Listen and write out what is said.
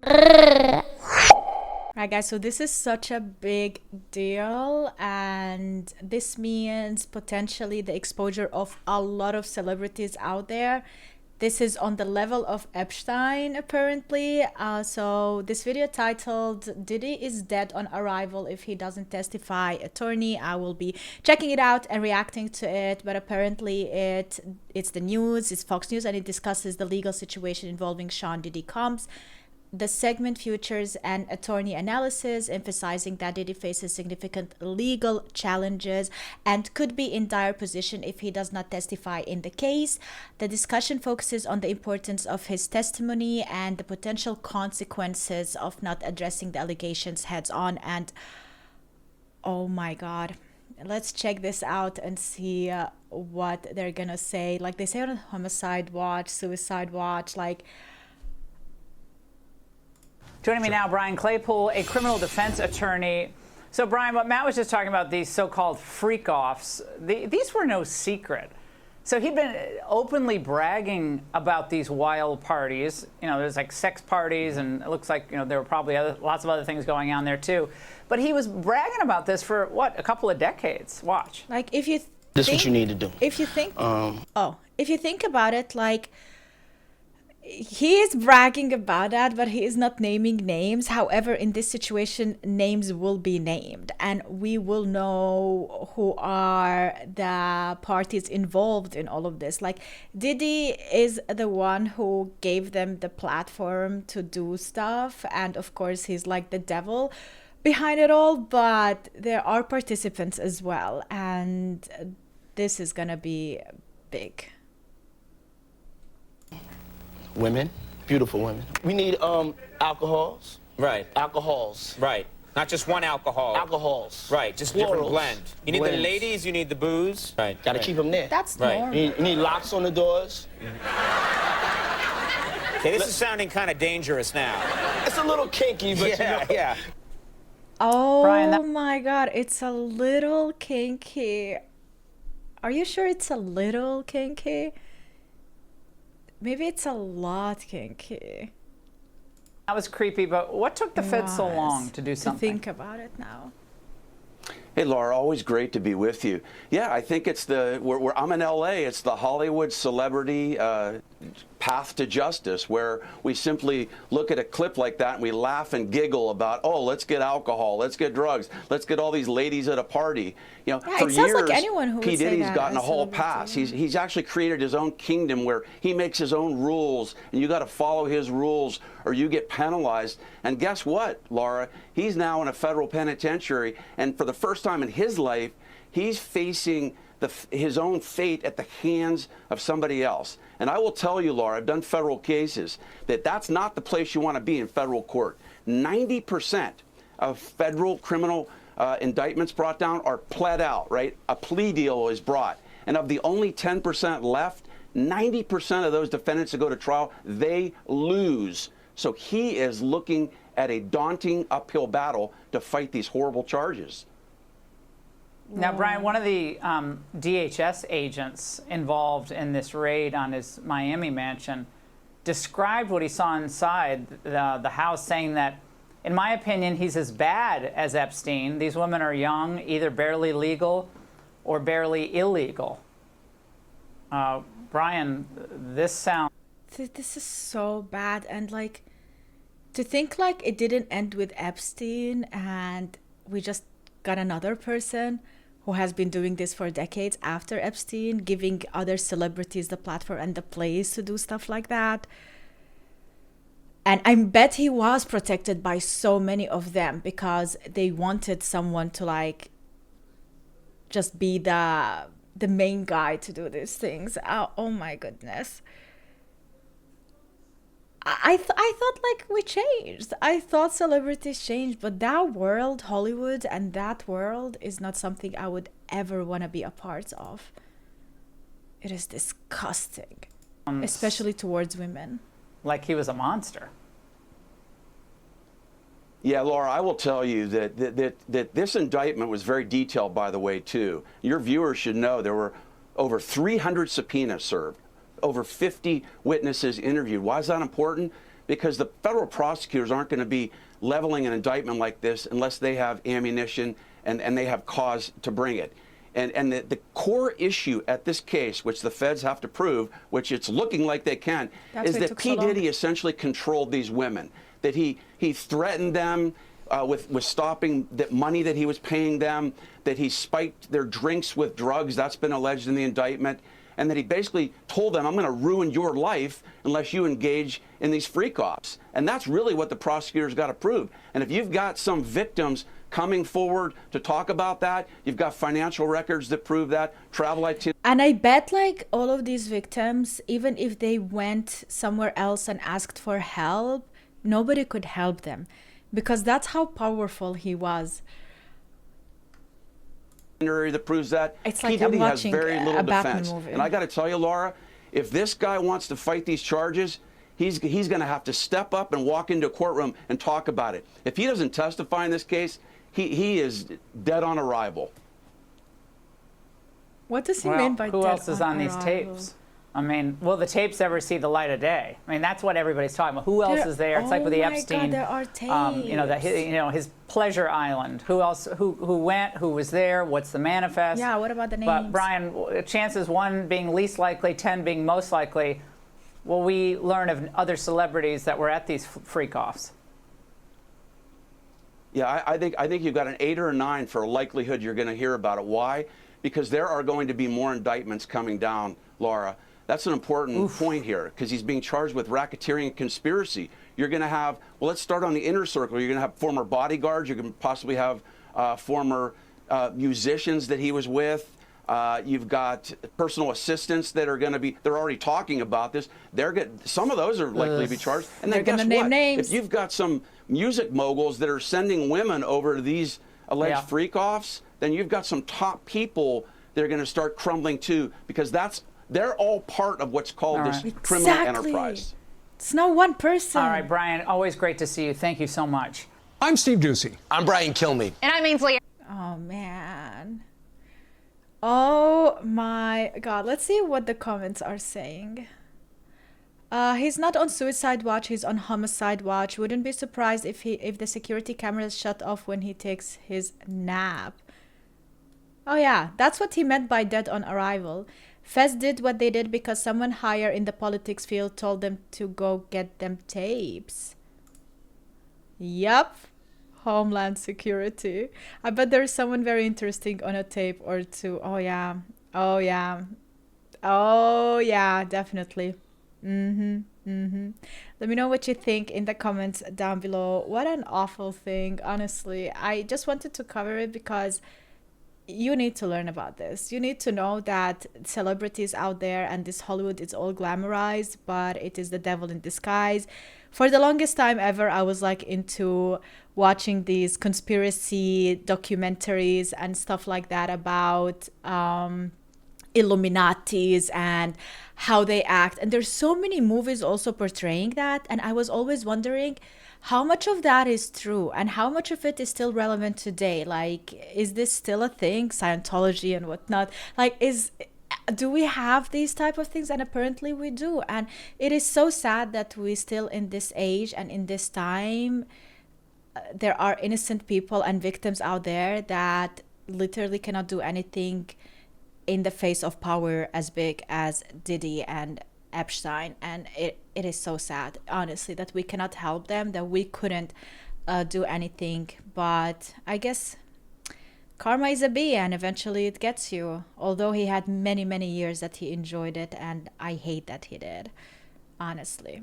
Right, guys, so this is such a big deal, and this means potentially the exposure of a lot of celebrities out there. This is on the level of Epstein, apparently. So this video titled "Diddy is dead on arrival if he doesn't testify." Attorney. I will be checking it out and reacting to it. But apparently, it's the news. It's Fox News, and it discusses the legal situation involving Sean Diddy Combs. The segment features an attorney analysis emphasizing that Diddy faces significant legal challenges and could be in dire position if he does not testify in the case. The discussion focuses on the importance of his testimony and the potential consequences of not addressing the allegations heads on. And oh my God, let's check this out and see what they're gonna say. Like they say on Homicide Watch, Suicide Watch, like. Joining me now, Brian Claypool, a criminal defense attorney. So, Brian, what Matt was just talking about, these so-called freak-offs, these were no secret. So he'd been openly bragging about these wild parties. You know, there's like sex parties, and it looks like, you know, there were probably lots of other things going on there, too. But he was bragging about this for, what, a couple of decades. Watch. Like, if you this is what you need to do. If you think, if you think about it, like, he is bragging about that, but he is not naming names. However, in this situation, names will be named, and we will know who are the parties involved in all of this. Like, Diddy is the one who gave them the platform to do stuff, and of course, he's like the devil behind it all, but there are participants as well, and this is gonna be big. Women, beautiful women. We need alcohols. Right. Alcohols. Right. Not just one alcohol. Alcohols. Right. Just Plurals. different blend. You need Blends. the ladies, you need the booze. Right. Gotta keep them there. That's Right. normal. You need locks on the doors. Okay, this is sounding kind of dangerous now. It's a little kinky, but Yeah, you know. yeah. Oh Brian, my God, it's a little kinky. Are you sure it's a little kinky? Maybe it's a lot kinky. That was creepy, but what took the Fed so long to do something? To think about it now. Hey, Laura, always great to be with you. Yeah, I think it's I'm in LA. It's the Hollywood celebrity path to justice, where we simply look at a clip like that and we laugh and giggle about, oh, let's get alcohol, let's get drugs, let's get all these ladies at a party. You know, Yeah, for it sounds years, like anyone who would P. say Diddy's that gotten a as whole celebrity. pass. He's actually created his own kingdom where he makes his own rules, and you got to follow his rules or you get penalized. And guess what, Laura? He's now in a federal penitentiary, and for the first time in his life, he's facing his own fate at the hands of somebody else. And I will tell you, Laura, I've done federal cases, that's not the place you want to be in federal court. 90% of federal criminal indictments brought down are pled out, right? A plea deal is brought. And of the only 10% left, 90% of those defendants that go to trial, they lose. So he is looking at a daunting uphill battle to fight these horrible charges. Now, Brian, one of the DHS agents involved in this raid on his Miami mansion described what he saw inside the house, saying that, in my opinion, he's as bad as Epstein. These women are young, either barely legal or barely illegal. Brian, this sounds... This is so bad. And like, to think like it didn't end with Epstein and we just got another person who has been doing this for decades after Epstein, giving other celebrities the platform and the place to do stuff like that. And I bet he was protected by so many of them because they wanted someone to like just be the main guy to do these things. Oh my goodness. I thought like we changed. I thought celebrities changed, but that world, Hollywood, and that world is not something I would ever want to be a part of. It is disgusting, especially towards women. like he was a monster. Yeah, Laura, I will tell you that this indictment was very detailed, by the way, too. Your viewers should know there were over 300 subpoenas served, over 50 witnesses interviewed. Why is that important? because the federal prosecutors aren't going to be leveling an indictment like this unless they have ammunition and they have cause to bring it. And the core issue at this case, which the feds have to prove, which it's looking like they can, is that P. Diddy essentially controlled these women, that he threatened them with stopping the money that he was paying them, that he spiked their drinks with drugs, that's been alleged in the indictment, and that he basically told them, I'm going to ruin your life unless you engage in these freak-offs. And that's really what the prosecutors got to prove. And if you've got some victims coming forward to talk about that, you've got financial records that prove that, travel itinerary. And I bet like all of these victims, even if they went somewhere else and asked for help, nobody could help them because that's how powerful he was. That proves that. It's like P. Diddy I'm has watching very little a Batman defense. movie. And I got to tell you, Laura, if this guy wants to fight these charges, he's going to have to step up and walk into a courtroom and talk about it. If he doesn't testify in this case, he is dead on arrival. What does he mean by who dead else is on these arrival? tapes? I mean, will the tapes ever see the light of day? I mean, that's what everybody's talking about. Who else There- is there? It's like oh with the my God, Epstein. there are You know, his pleasure island. Who else? Who went? Who was there? What's the manifest? Yeah, what about the names? But Brian, chances 1 being least likely, 10 being most likely. Will we learn of other celebrities that were at these freak-offs? Yeah, I think you've got an 8 or a 9 for a likelihood you're going to hear about it. Why? Because there are going to be more indictments coming down, Laura. That's an important point here, because he's being charged with racketeering and conspiracy. You're going to have, well, let's start on the inner circle. You're going to have former bodyguards. You're going to possibly have former musicians that he was with. You've got personal assistants that are going to be, they're already talking about this. Some of those are likely to be charged. And then They're guess gonna name what? names. If you've got some music moguls that are sending women over to these alleged freak-offs, then you've got some top people that are going to start crumbling too, because they're all part of what's called this criminal enterprise. It's not one person. All right, Brian, always great to see you. Thank you so much. I'm Steve Ducey. I'm Brian Kilmeade. And I'm Ainsley. Oh, man. Oh, my God. Let's see what the comments are saying. He's not on suicide watch. He's on homicide watch. Wouldn't be surprised if the security cameras shut off when he takes his nap. Oh, yeah. That's what he meant by dead on arrival. Fez did what they did because someone higher in the politics field told them to go get them tapes. Yup. Homeland Security. I bet there's someone very interesting on a tape or two. Oh, yeah. Oh, yeah. Oh, yeah, definitely. Let me know what you think in the comments down below. What an awful thing, honestly. I just wanted to cover it because you need to learn about this. You need to know that celebrities out there and this Hollywood is all glamorized, but it is the devil in disguise. For the longest time ever, I was like into watching these conspiracy documentaries and stuff like that about Illuminatis and how they act. And there's so many movies also portraying that. And I was always wondering how much of that is true and how much of it is still relevant today. Like, is this still a thing? Scientology and whatnot. Like, do we have these type of things? And apparently we do. And it is so sad that we still in this age and in this time, there are innocent people and victims out there that literally cannot do anything in the face of power as big as Diddy and Epstein. And it is so sad, honestly, that we cannot help them, that we couldn't do anything. But I guess karma is a bee, and eventually it gets you. Although he had many, many years that he enjoyed it, and I hate that he did, honestly.